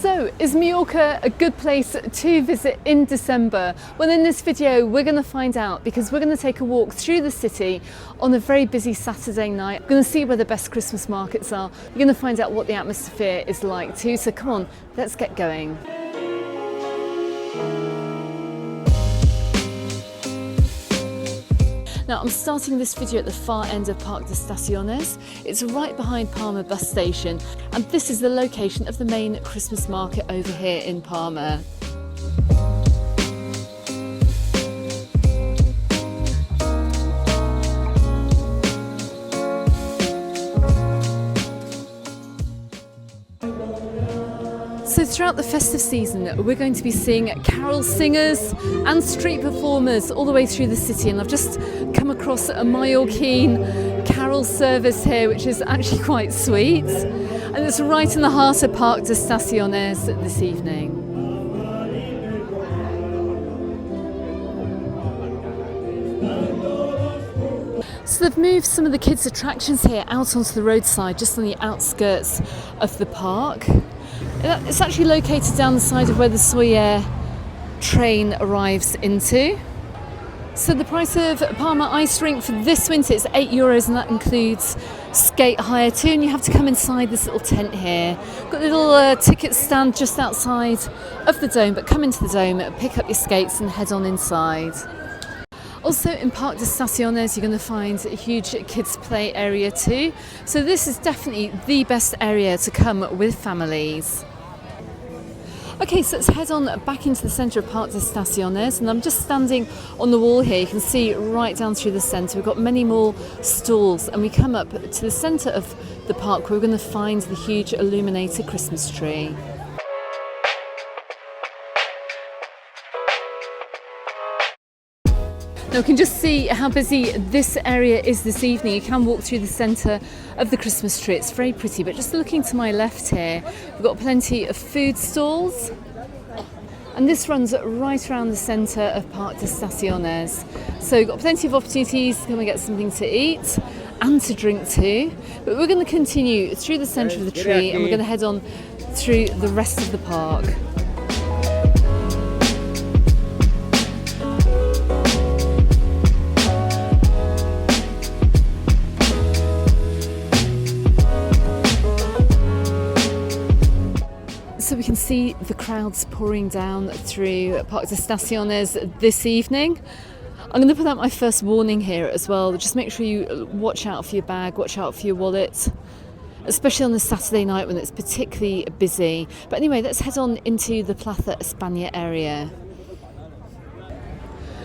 So, is Mallorca a good place to visit in December? Well, in this video we're going to find out, because we're going to take a walk through the city on a very busy Saturday night. We're going to see where the best Christmas markets are. We're going to find out what the atmosphere is like too. So come on, let's get going. Now, I'm starting this video at the far end of Parque de Estaciones. It's right behind Palma bus station, and this is the location of the main Christmas market over here in Palma. So throughout the festive season, we're going to be seeing carol singers and street performers all the way through the city. And I've just come across a Mallorquin carol service here, which is actually quite sweet. And it's right in the heart of Parque de Estaciones this evening. So they've moved some of the kids' attractions here out onto the roadside, just on the outskirts of the park. It's actually located down the side of where the Staion train arrives into. So the price of Palma ice rink for this winter is €8, and that includes skate hire too. And you have to come inside this little tent here. Got a little ticket stand just outside of the dome, but come into the dome, pick up your skates and head on inside. Also in Parque de Estaciones, you're going to find a huge kids play area too. So this is definitely the best area to come with families. Okay, so let's head on back into the centre of Parque de Estaciones, and I'm just standing on the wall here. You can see right down through the centre. We've got many more stalls, and we come up to the centre of the park where we're going to find the huge illuminated Christmas tree. Now we can just see how busy this area is this evening. You can walk through the centre of the Christmas tree. It's very pretty, but just looking to my left here, we've got plenty of food stalls. And this runs right around the centre of Parque de Estaciones. So you've got plenty of opportunities to come and get something to eat and to drink too. But we're going to continue through the centre of the tree, and we're going to head on through the rest of the park. So we can see the crowds pouring down through Parque de Estaciones this evening. I'm going to put out my first warning here as well. Just make sure you watch out for your bag, watch out for your wallet, especially on a Saturday night when it's particularly busy. But anyway, let's head on into the Placa Major area.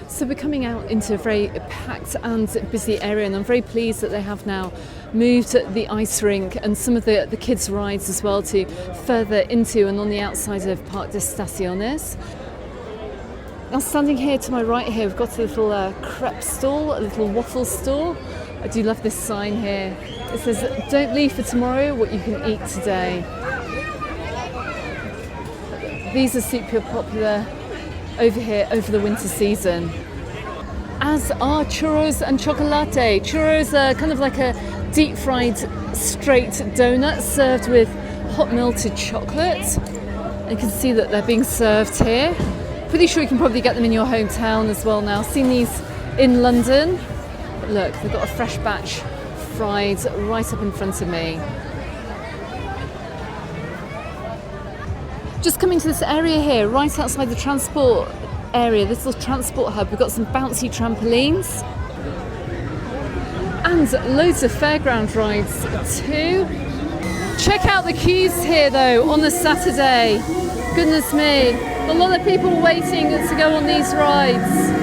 So we're coming out into a very packed and busy area, and I'm very pleased that they have now moved the ice rink and some of the kids' rides as well to further into and on the outside of Parque de Estaciones. Now standing here to my right here, we've got a little crepe stall, a little waffle stall. I do love this sign here. It says, "Don't leave for tomorrow what you can eat today." These are super popular over here over the winter season, as are churros and chocolate. Churros are kind of like a deep fried straight donut served with hot melted chocolate. And you can see that they're being served here. Pretty sure you can probably get them in your hometown as well now. I've seen these in London. But look, they've got a fresh batch fried right up in front of me. Just coming to this area here, right outside the transport area, this little transport hub, we've got some bouncy trampolines and loads of fairground rides too. Check out the queues here though on a Saturday. Goodness me, a lot of people waiting to go on these rides.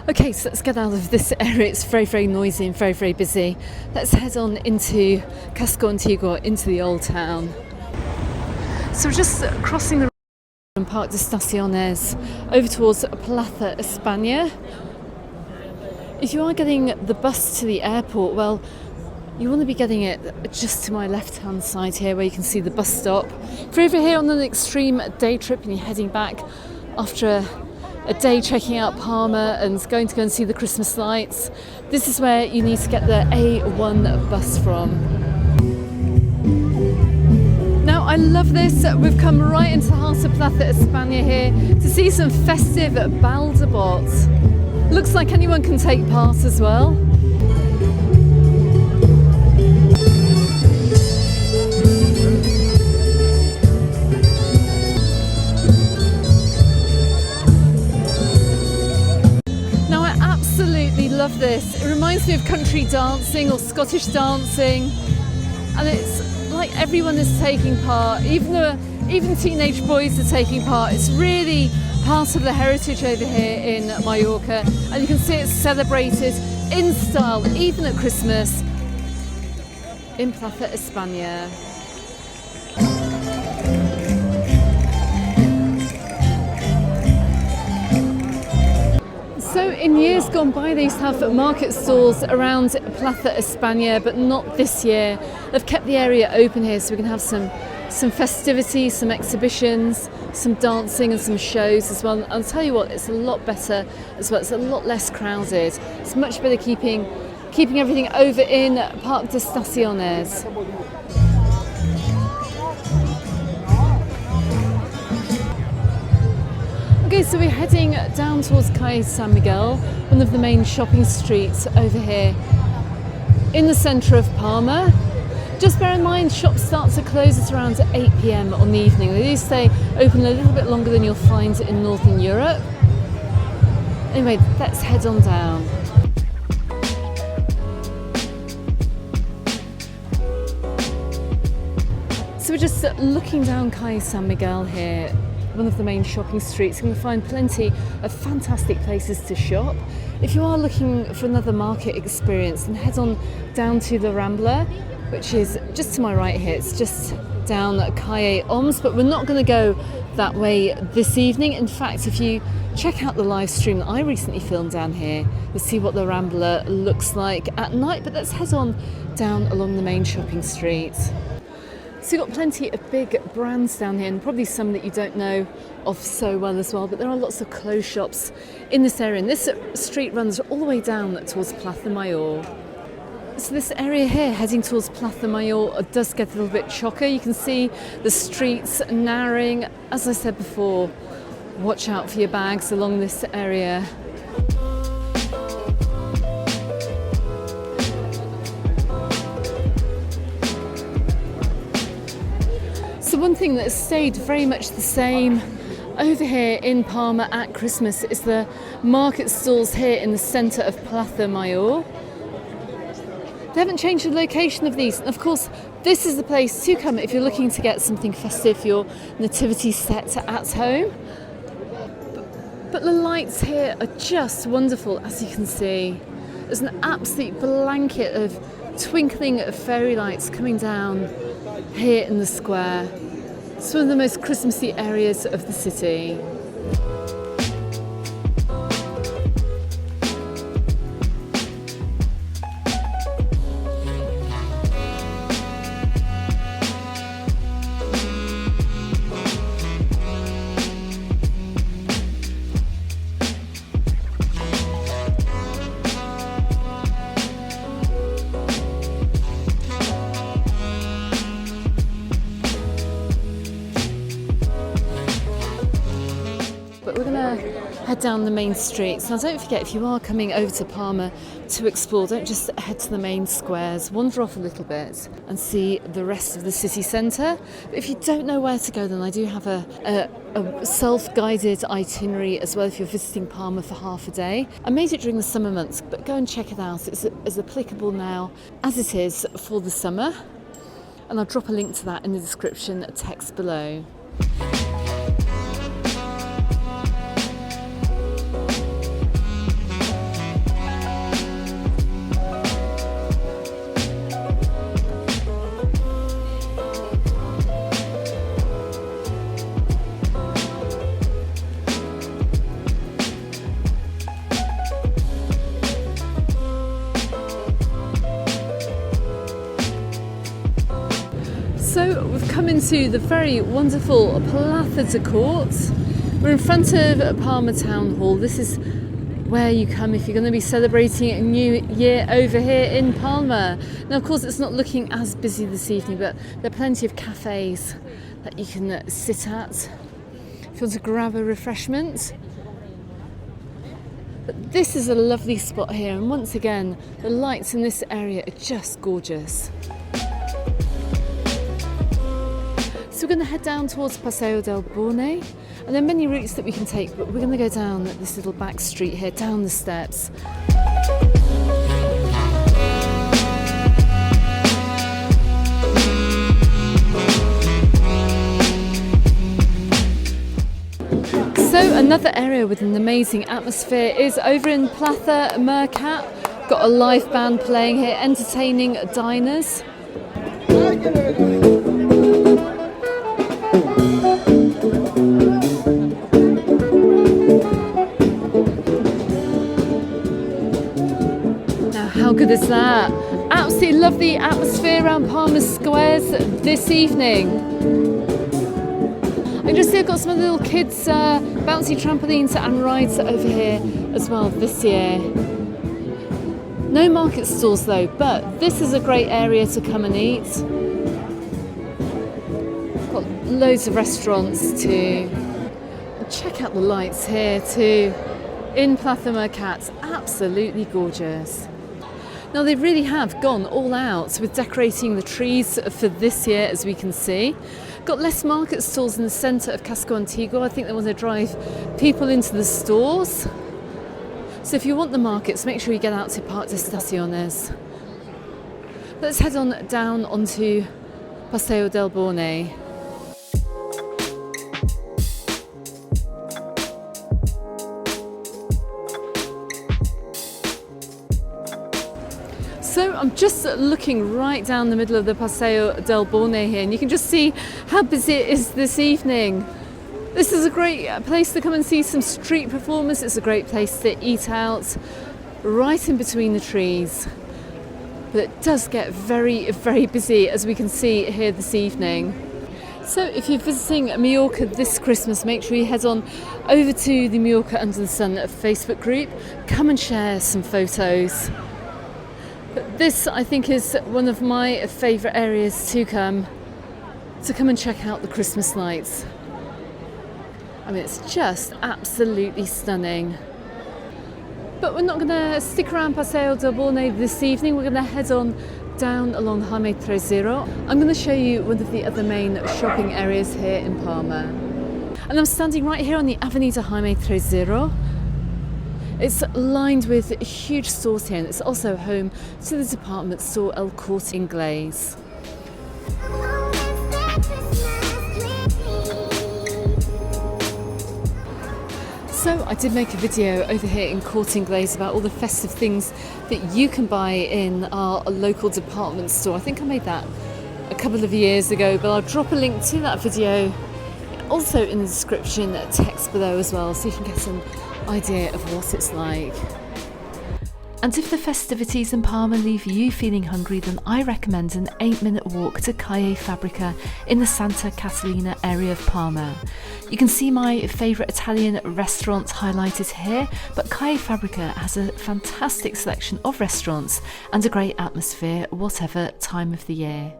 Okay, so let's get out of this area. It's very, very noisy and very, very busy. Let's head on into Casco Antiguo, into the Old Town. So we're just crossing the road from Parque de Estaciones over towards Plaza España. If you are getting the bus to the airport, well, you want to be getting it just to my left-hand side here where you can see the bus stop. If you're over here on an extreme day trip and you're heading back after a day checking out Palma and going to go and see the Christmas lights, this is where you need to get the A1 bus from. I love this. We've come right into the heart of Plaza España here to see some festive balderbots. Looks like anyone can take part as well. Now I absolutely love this. It reminds me of country dancing or Scottish dancing, and it's like everyone is taking part, even teenage boys are taking part. It's really part of the heritage over here in Mallorca, and you can see it's celebrated in style even at Christmas in Plaza España. So in years gone by, they used to have market stalls around Plaza España, but not this year. They've kept the area open here so we can have some festivities, some exhibitions, some dancing and some shows as well. I'll tell you what, it's a lot better as well. It's a lot less crowded. It's much better keeping everything over in Parc de Staciones. Okay, so we're heading down towards Calle San Miguel, one of the main shopping streets over here in the centre of Palma. Just bear in mind, shops start to close at around 8 p.m. on the evening. They do stay open a little bit longer than you'll find in Northern Europe. Anyway, let's head on down. So we're just looking down Calle San Miguel here, one of the main shopping streets. You're going to find plenty of fantastic places to shop. If you are looking for another market experience, then head on down to the Rambla, which is just to my right here. It's just down Calle Oms, but we're not going to go that way this evening. In fact, if you check out the live stream that I recently filmed down here, you'll see what the Rambla looks like at night. But let's head on down along the main shopping street. So you've got plenty of big brands down here, and probably some that you don't know of so well as well, but there are lots of clothes shops in this area, and this street runs all the way down towards Placa Major. So this area here, heading towards Placa Major, does get a little bit chocker. You can see the streets narrowing. As I said before, watch out for your bags along this area. So one thing that has stayed very much the same over here in Palma at Christmas is the market stalls here in the centre of Placa Major. They haven't changed the location of these, and of course this is the place to come if you're looking to get something festive for your nativity set at home. But the lights here are just wonderful, as you can see. There's an absolute blanket of twinkling fairy lights coming down here in the square. It's one of the most Christmassy areas of the city. We're going to head down the main streets. Now don't forget, if you are coming over to Palma to explore, don't just head to the main squares, wander off a little bit and see the rest of the city centre. But if you don't know where to go, then I do have a self-guided itinerary as well if you're visiting Palma for half a day. I made it during the summer months, but go and check it out. It's as applicable now as it is for the summer, and I'll drop a link to that in the description text below. So we've come into the very wonderful Plaza de Corts. We're in front of Palma Town Hall. This is where you come if you're going to be celebrating a new year over here in Palma. Now, of course, it's not looking as busy this evening, but there are plenty of cafes that you can sit at if you want to grab a refreshment. But this is a lovely spot here, and once again, the lights in this area are just gorgeous. So we're going to head down towards Passeig del Borr, and there are many routes that we can take, but we're going to go down this little back street here, down the steps. So another area with an amazing atmosphere is over in Placa Major. Got a live band playing here, entertaining diners. Now, how good is that? Absolutely lovely atmosphere around Palma Squares this evening. I can just see I've got some of the little kids' bouncy trampolines and rides over here as well this year. No market stalls though, but this is a great area to come and eat. Got loads of restaurants too. Check out the lights here too in Placa Major. Absolutely gorgeous. Now they really have gone all out with decorating the trees for this year, as we can see. Got less market stalls in the centre of Casco Antiguo. I think they want to drive people into the stores. So if you want the markets, make sure you get out to Parque de Estaciones. Let's head on down onto Passeig del Borr. So I'm just looking right down the middle of the Passeig del Borr here, and you can just see how busy it is this evening. This is a great place to come and see some street performers. It's a great place to eat out, right in between the trees. But it does get very, very busy, as we can see here this evening. So if you're visiting Mallorca this Christmas, make sure you head on over to the Mallorca Under the Sun Facebook group. Come and share some photos. But this, I think, is one of my favourite areas to come and check out the Christmas lights. I mean, it's just absolutely stunning. But we're not going to stick around Passeig del Borr this evening. We're going to head on down along Jaime 30. I'm going to show you one of the other main shopping areas here in Palma. And I'm standing right here on the Avenida Jaime 30. It's lined with huge stores here, and it's also home to the department store El Corte Inglés. So I did make a video over here in Corte Inglés about all the festive things that you can buy in our local department store. I think I made that a couple of years ago, but I'll drop a link to that video also in the description text below as well, so you can get an idea of what it's like. And if the festivities in Palma leave you feeling hungry, then I recommend an 8-minute walk to Calle Fabrica in the Santa Catalina area of Palma. You can see my favourite Italian restaurants highlighted here, but Calle Fabrica has a fantastic selection of restaurants and a great atmosphere whatever time of the year.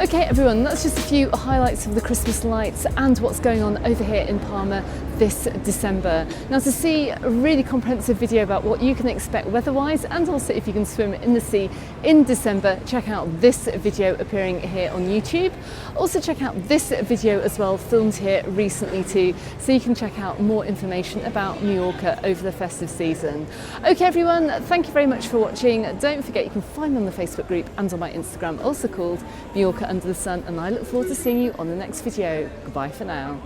Okay everyone, that's just a few highlights of the Christmas lights and what's going on over here in Palma this December. Now, to see a really comprehensive video about what you can expect weather-wise, and also if you can swim in the sea in December, check out this video appearing here on YouTube. Also check out this video as well, filmed here recently too, so you can check out more information about Mallorca over the festive season. Okay everyone, thank you very much for watching. Don't forget you can find me on the Facebook group and on my Instagram, also called Mallorca Under the Sun, and I look forward to seeing you on the next video. Goodbye for now.